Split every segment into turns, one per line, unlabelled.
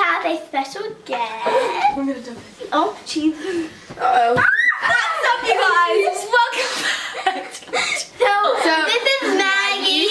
have a special guest.
I'm gonna jump in.
Oh, she's.
Uh-oh.
What's up, you guys? Welcome back. So this is Maggie.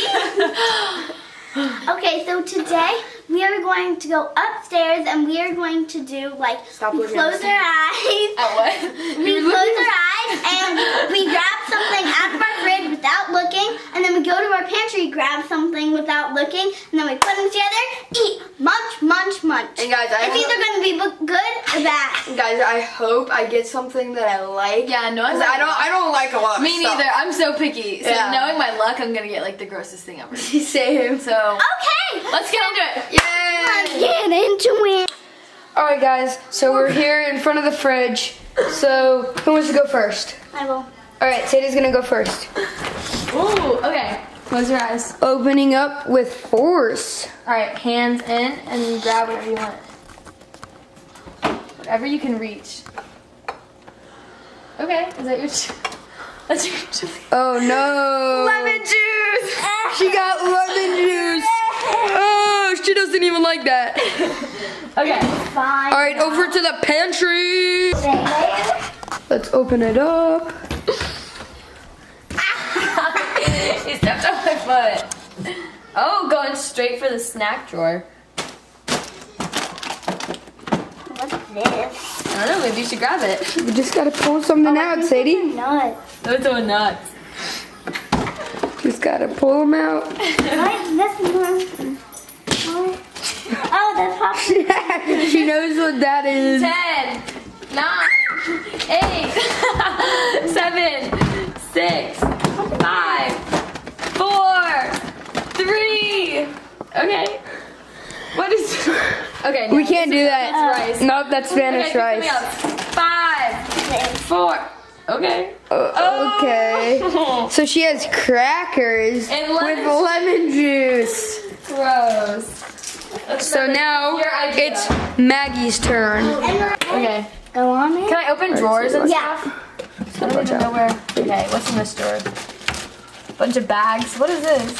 Okay, so today we are going to go upstairs and we are going to do like we close our eyes.
At what?
We close our eyes and we grab something out of our fridge without looking, and then we go to our pantry, grab something without looking, and then we put them together, eat, munch, munch, munch.
And guys,
it's either going to be good or bad.
Guys, I hope I get something that I like.
Yeah, no,
I don't like a lot of
Me
stuff.
neither. I'm so picky. So
Yeah.
knowing my luck, I'm gonna get like the grossest thing ever.
Same.
So
Okay,
let's get into it.
let's
Yay!
get into it.
Alright guys, so we're here in front of the fridge. So who wants to go first?
I will.
Alright, Sadie's gonna go first.
Ooh, okay. Close your eyes.
Opening up with force.
All right, hands in and grab whatever you want. Whatever you can reach. Okay, is that your? That's your.
Oh no!
Lemon juice.
She got lemon juice. Oh, she doesn't even like that.
Okay.
Fine.
All right, over to the pantry. Let's open it up.
He stepped on my foot. Oh, going straight for the snack drawer.
What's this?
I don't know. Maybe you should grab it.
We just gotta pull something out, Sadie.
Nuts.
Those are nuts.
Just gotta pull them out.
What is this one? What? Oh, that's popcorn.
She knows what that is.
10, 9, 8, 7, 6, 5, 4, 3. Okay. What is? Okay.
We
no,
can't do that.
That's rice.
Nope, that's Spanish
Okay,
rice.
something else. 5, 4. Okay.
Okay. So she has crackers
And
with
lemon
lemon juice.
Gross.
So now
Your idea.
it's Maggie's turn.
Okay.
Go on it.
Can I open drawers and
Yeah.
stuff? I don't even know where. Okay, what's in this drawer? Bunch of bags. What is this?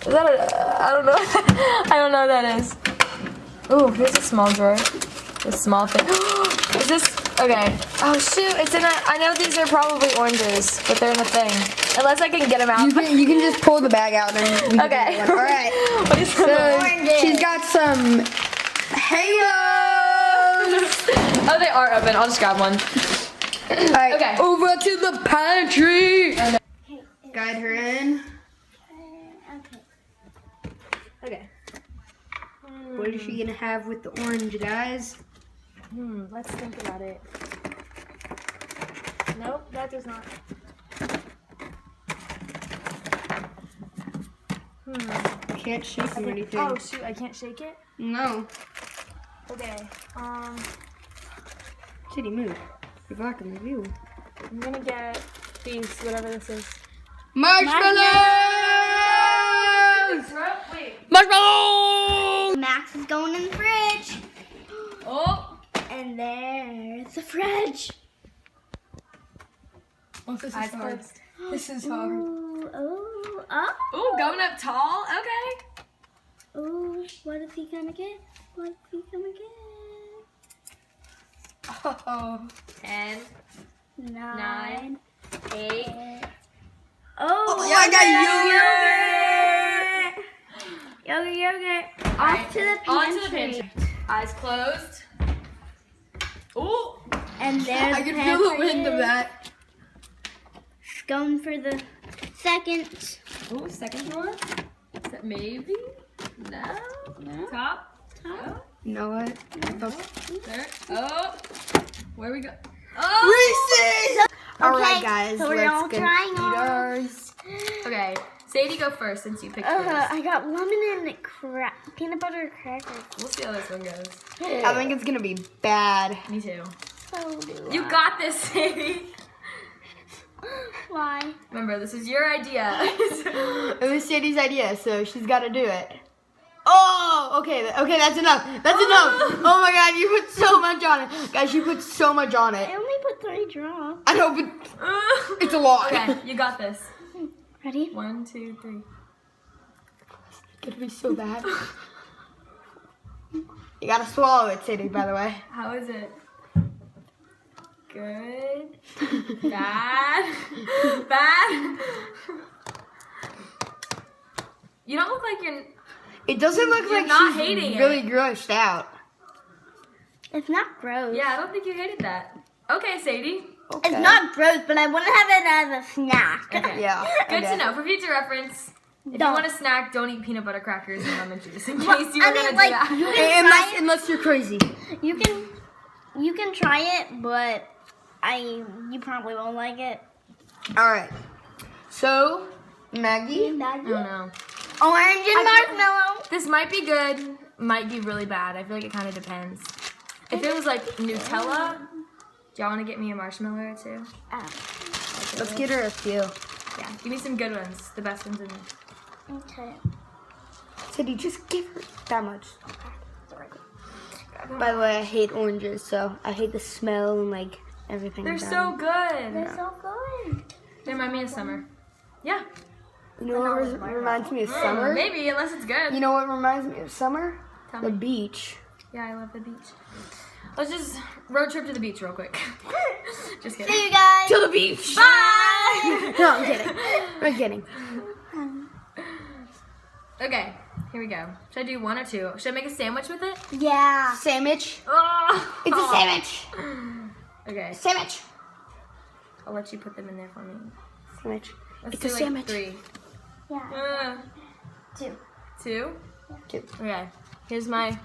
Is that a? I don't know. I don't know what that is. Ooh, here's a small drawer. A small thing. Is this? Okay. Oh shoot! It's in a. I know these are probably oranges, but they're in a thing. Unless I can get them out.
You can just pull the bag out and we can
Okay.
do one. All right.
What is
So she's got some halos.
Oh, they are open. I'll just grab one.
All right.
Okay.
Over to the pantry. Guide her in.
Okay.
What is she gonna have with the orange, guys?
Let's think about it. Nope, that does not.
Can't shake or anything.
Oh shoot, I can't shake it?
No.
Okay.
Sadie, move. You're blocking the view.
I'm gonna get these, whatever this is.
Marshmallows!
Wait.
Marshmallows!
Max is going in the fridge.
Oh!
And there's the fridge.
Oh, this
Eyes closed.
This is hard.
Ooh, oh, oh.
Ooh, going up tall? Okay.
Ooh, what is he gonna get? What is he gonna get?
Oh.
10,
9,
8.
Oh,
I got
yogurt. Yogurt. Off
Alright,
to the pantry.
On to the pantry. Eyes closed. Ooh!
And there's
I can feel the wind of that.
Going for the second.
Ooh, second drawer? Is that maybe? No? Top? Oh,
You know what?
third. Oh! Where we go? Oh!
Reese's! Alright,
Okay,
guys,
so we're all
let's get
trying
eat
ours.
ours.
Okay, Sadie, go first since you picked first.
I got lemon and peanut butter crackers.
We'll see how this one goes.
I think it's gonna be bad.
Me too.
So do
You
I.
got this, Sadie.
Why?
Remember, this is your idea.
It was Sadie's idea, so she's gotta do it. Oh, okay, that's enough. That's enough. Oh my god, you put so much on it. Guys, you put so much on
I
it.
only put 3 drops.
I know, but it's a lot.
Okay, you got this.
Ready?
1, 2, 3.
It's gonna be so bad. You gotta swallow it, Sadie, by the way.
How is it? Good. Bad. Bad. You don't look like you're.
It doesn't look
You're
like
not
she's
hating
really
it.
grossed out.
It's not gross.
Yeah, I don't think you hated that. Okay, Sadie.
Okay.
It's not gross, but I want to have it as a snack.
Okay.
Yeah.
Good
okay.
to know. For future reference, if
Don't.
you want a snack, don't eat peanut butter crackers and lemon juice in case you
I
were
mean,
gonna
like,
do that.
you can try it.
Unless you're crazy.
You can try it, but you probably won't like it.
All right. So, Maggie.
I don't know.
Orange and marshmallow.
This might be good, might be really bad. I feel like it kind of depends. If it was like Nutella, do y'all want to get me a marshmallow or two?
Let's get her a few.
Yeah, give me some good ones. The best ones in.
Okay.
Sadie, just give her that much. By the way, I hate oranges, so I hate the smell and like everything.
They're
about
so
them.
good.
They're so good.
They remind me of summer. Yeah.
You know what reminds me of summer?
Maybe, unless it's good.
You know what reminds me of summer?
Tell
The
me.
beach.
Yeah, I love the beach. Let's just road trip to the beach real quick. Just kidding.
See you guys.
To the beach.
Bye!
No, I'm kidding. I'm kidding.
Okay, here we go. Should I do one or two? Should I make a sandwich with it?
Yeah.
Sandwich.
Oh.
It's a sandwich.
Okay,
Sandwich.
I'll let you put them in there for me.
Sandwich.
Let's
It's
do
a
like
sandwich.
3.
Yeah. 2.
2?
Two.
Okay, here's my...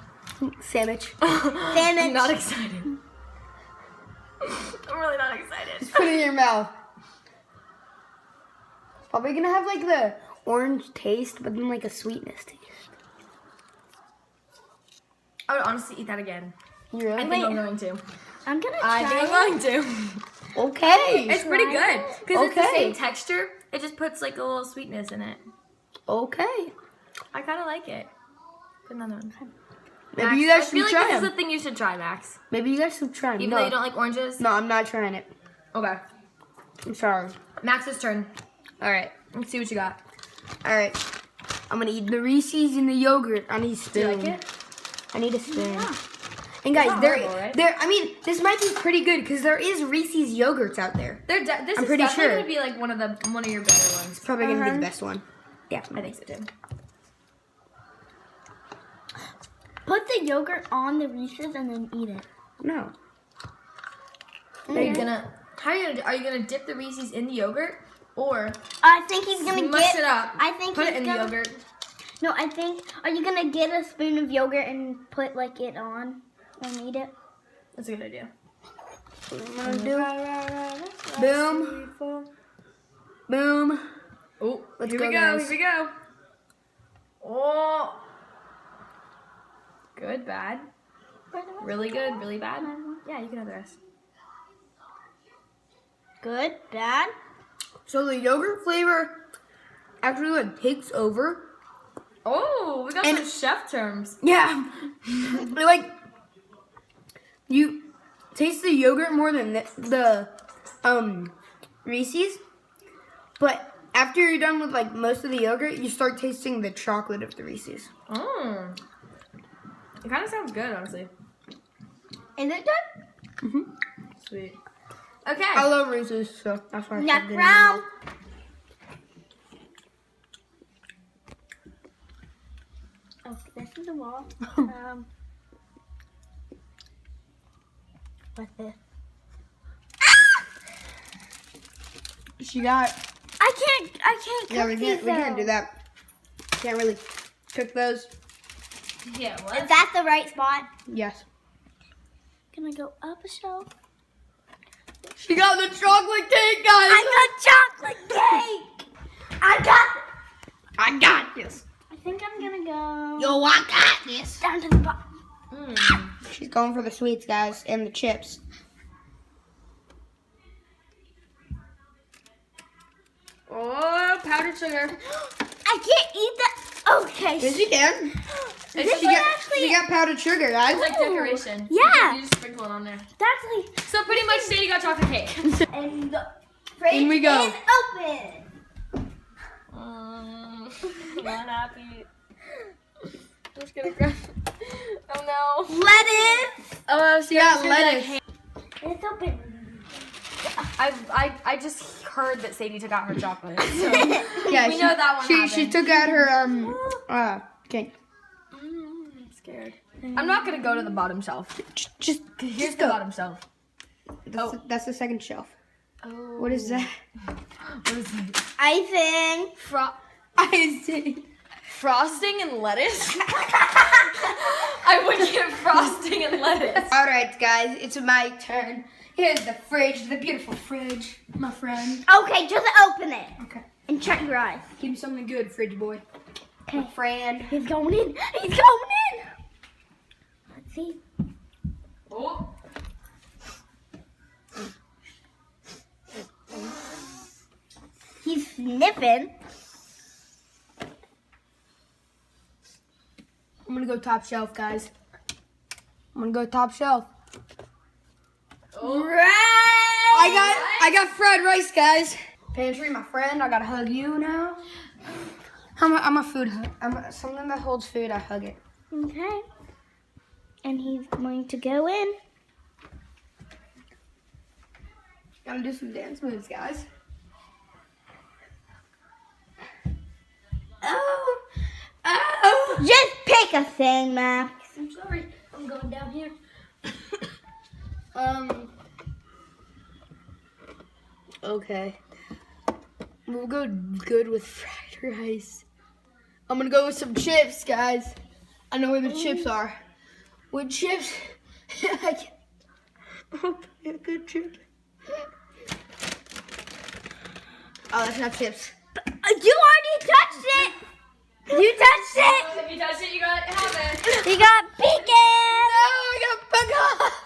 Sandwich.
Sandwich.
I'm not excited. I'm really not excited.
Just put it in your mouth. It's probably gonna have like the orange taste, but then like a sweetness taste.
I would honestly eat that again.
You really?
I think I'm going to.
I'm gonna
I think
try
I'm
it.
going to.
Okay.
It's pretty good. Because it's the
Okay.
same texture. It just puts like a little sweetness in it.
Okay.
I kind of like it. Put another one.
Maybe
Max,
you guys
I feel
should
like
try
this is
them.
a thing you should try, Max.
Maybe you guys should try them.
Even
No.
though you don't like oranges.
No, I'm not trying it.
Okay.
I'm sorry.
Max's turn.
All right.
Let's see what you got.
All right. I'm gonna eat the Reese's and the yogurt. I need a
Do
spoon.
you like it?
I need a spoon. And guys,
not
there,
horrible, right?
I mean, this might be pretty good because there is Reese's yogurts out there.
This
I'm
is
pretty
definitely
sure.
gonna be like one of your better ones.
Probably gonna be the best one. Yeah.
I think so too.
Put the yogurt on the Reese's and then eat it.
No.
Are you gonna are you gonna dip the Reese's in the yogurt or
I think he's gonna
mush
get.
it up?
I think
Put
he's
it in
gonna,
the yogurt.
No, I think. Are you gonna get a spoon of yogurt and put like it on and eat it?
That's a good idea.
What I'm gonna do? Boom. Boom.
Oh,
Let's
here
go,
we go.
guys.
Here we go. Oh. Good, bad. Really good, really bad. Yeah, you can have the rest.
Good, bad.
So the yogurt flavor actually like takes over.
Oh, we got
And-
some chef terms.
Yeah. Like you taste the yogurt more than the Reese's, but after you're done with like most of the yogurt, you start tasting the chocolate of the Reese's.
Mm. It kind of sounds good, honestly.
Is it good?
Mm-hmm.
Sweet. Okay.
I love Reese's, so that's why I
Next
shoved it in my
round.
mouth.
Oh, this is the wall. What's this?
She got.
I can't cook
Yeah, we
these,
can't do
though.
that. Can't really cook those.
Yeah,
Is
what?
that the right spot?
Yes.
Can I go up a shelf?
She got the chocolate cake, guys.
I got chocolate cake.
I got this.
I think I'm gonna go
Yo, I got this.
down to the bottom.
Mm.
She's going for the sweets, guys, and the chips.
Oh, powdered sugar.
I can't eat that. Okay.
Yes, you can.
This
She
is
got,
actually
she got powdered sugar, guys.
It's like decoration.
Yeah.
You just sprinkle it on there.
That's
So pretty much Sadie got chocolate cake.
and the fridge
In we go.
is open.
Not happy. I'm just gonna grab. I no.
Lettuce.
Oh, so
Yeah, lettuce.
It's open.
I just heard that Sadie took out her chocolate. So.
Yeah,
We know that one
She
happened.
took out her cake.
I'm scared. I'm not gonna go to the bottom shelf.
Just
Here's the
go.
bottom shelf.
That's the second shelf.
Oh.
What is that?
What is it?
Icing.
I see.
Frosting and lettuce? I would get frosting and lettuce.
All right, guys, it's my turn. Here's the fridge, the beautiful fridge, my friend.
Okay, just open it.
Okay.
And check your eyes.
Give me something good, fridge boy.
Okay.
My friend.
He's going in. He's going in. Let's see.
Oh.
He's sniffing.
I'm gonna go top shelf, guys. I'm gonna go top shelf.
Right.
I got fried rice, guys. Pantry, my friend, I gotta hug you now. I'm a food hug. Something that holds food, I hug it.
Okay. And he's going to go in.
Gotta do some dance moves, guys. Oh.
Just pick a thing, Max.
I'm sorry. I'm going down here. Okay. We'll go good with fried rice. I'm gonna go with some chips, guys. I know where the chips are. With chips, I can a good chip. Oh, that's not chips.
You already touched it. You touched it.
If you touch it, you got have it.
You got bacon.
No, I got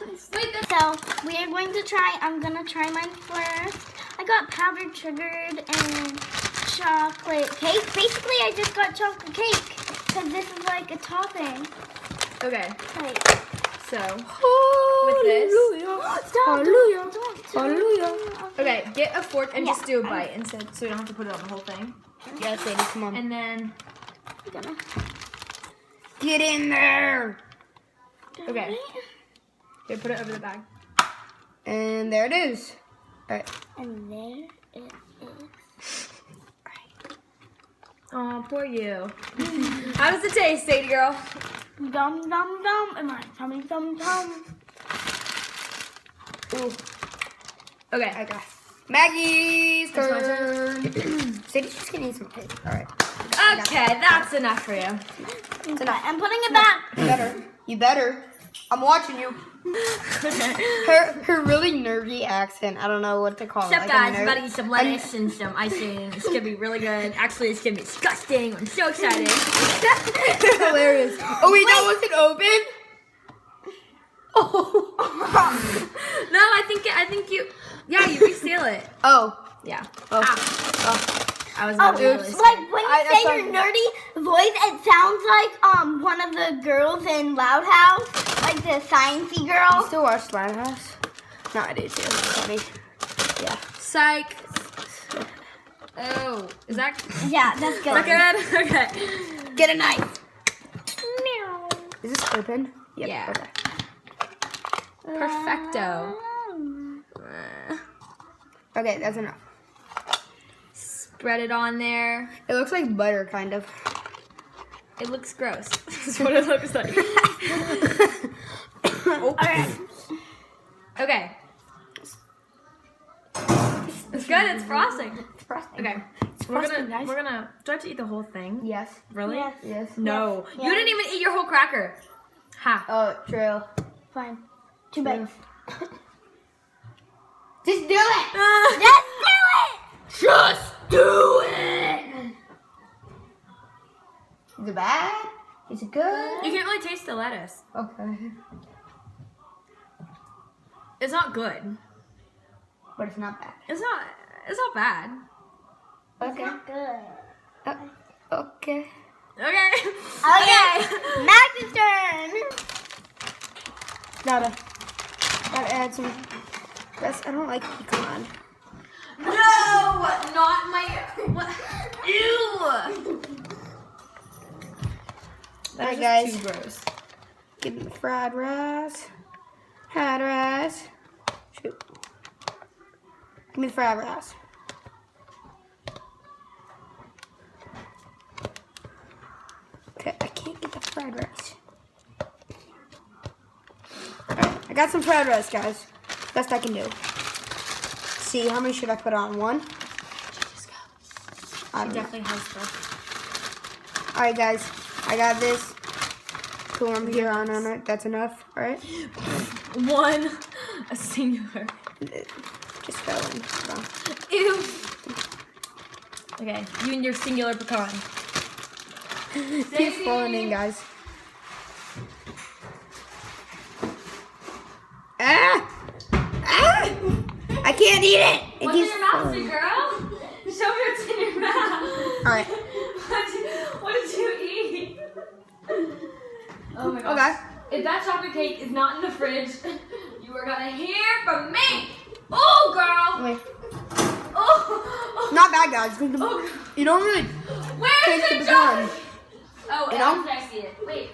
pecans.
So we are going to try. I'm gonna try mine first. I got powdered sugared and chocolate cake. Basically, I just got chocolate cake because this is like a topping.
Okay,
Wait.
so with this.
Stop.
Hallelujah.
Don't.
Hallelujah.
Okay, get a fork and just
Yeah.
do a bite instead, so you don't have to put it on the whole thing.
Yes, Sadie, come on.
And then,
I'm gonna.
Get in there.
okay, here, put it over the bag.
And there it is. All right.
And there it is.
Oh, poor you. How does it taste, Sadie girl?
Dum dum dum. And my tummy dum dum.
Ooh.
Okay.
Okay. Maggie's
That's my
turn. Sadie's just gonna eat some cake. All right.
Okay, that's enough for you.
It's enough. I'm putting it back.
You better. I'm watching you. Her really nerdy accent. I don't know what to call it.
What's up,
Like a
guys?
nerd.
About to eat some lettuce and some icing. It's gonna be really good. Actually, it's gonna be disgusting. I'm so excited.
Hilarious. Oh wait, that wasn't open. Oh.
No, I think you. Yeah, you reseal it.
Oh.
Yeah.
Oh.
Ah.
Oh.
I was
Oh,
really really
like
scared.
when you
I
say
thought-
your nerdy voice, it sounds like one of the girls in Loud House, like the sciencey
You
girl.
still watch Slime House? No, I do too. It's funny. Yeah.
Psych. Oh, is that
Yeah, that's good.
good? Okay.
Get a knife.
Meow.
Is this open? Yep.
Yeah.
Okay.
Perfecto.
Okay, that's enough.
Spread it on there.
It looks like butter, kind of.
It looks gross. That's what it looks like.
Alright.
Okay. It's good. It's frosting.
It's frosting.
Okay.
frosting, guys.
We're gonna. Do I have to eat the whole thing?
Yes.
Really?
Yes.
Yes.
No.
Yeah.
You didn't even eat your whole cracker. Ha.
Oh, true.
Fine. Too bad.
Just do it.
Let's do it!
Just do it. Is it bad? Is it good?
You can't really taste the lettuce.
Okay.
It's not good.
But it's not bad.
It's not bad.
Okay.
Good.
Okay.
Okay.
Okay. Max's turn.
Gotta add some. I don't like pecan.
No, not my. What? Ew.
Alright,
That's
guys.
just too gross.
Give me the fried rice. Fried rice. Shoot. Give me the fried rice. Okay, I can't get the fried rice. Alright, I got some fried rice, guys. Best I can do. See, how many should I put on? One? I don't know.
Definitely has stuff.
Alright, guys. I got this. Cool, I'm here on it. That's enough. Alright.
One. A singular.
Just fell in. Hold on.
Ew. Okay, you and your singular pecan.
Keeps falling in, guys. Ah! Ah! I can't eat it! It
What's in
keeps
your mouth,
falling.
girl? Show me what's in your mouth.
Alright.
What did you eat? Oh my gosh.
Okay.
If that chocolate cake is not in the fridge, you are gonna hear from me. Oh, girl.
Wait.
Oh.
Not bad, guys.
Oh.
You don't really
Where's
taste
the
the pecan.
chocolate? Oh,
You
and
know?
can I see it? Wait.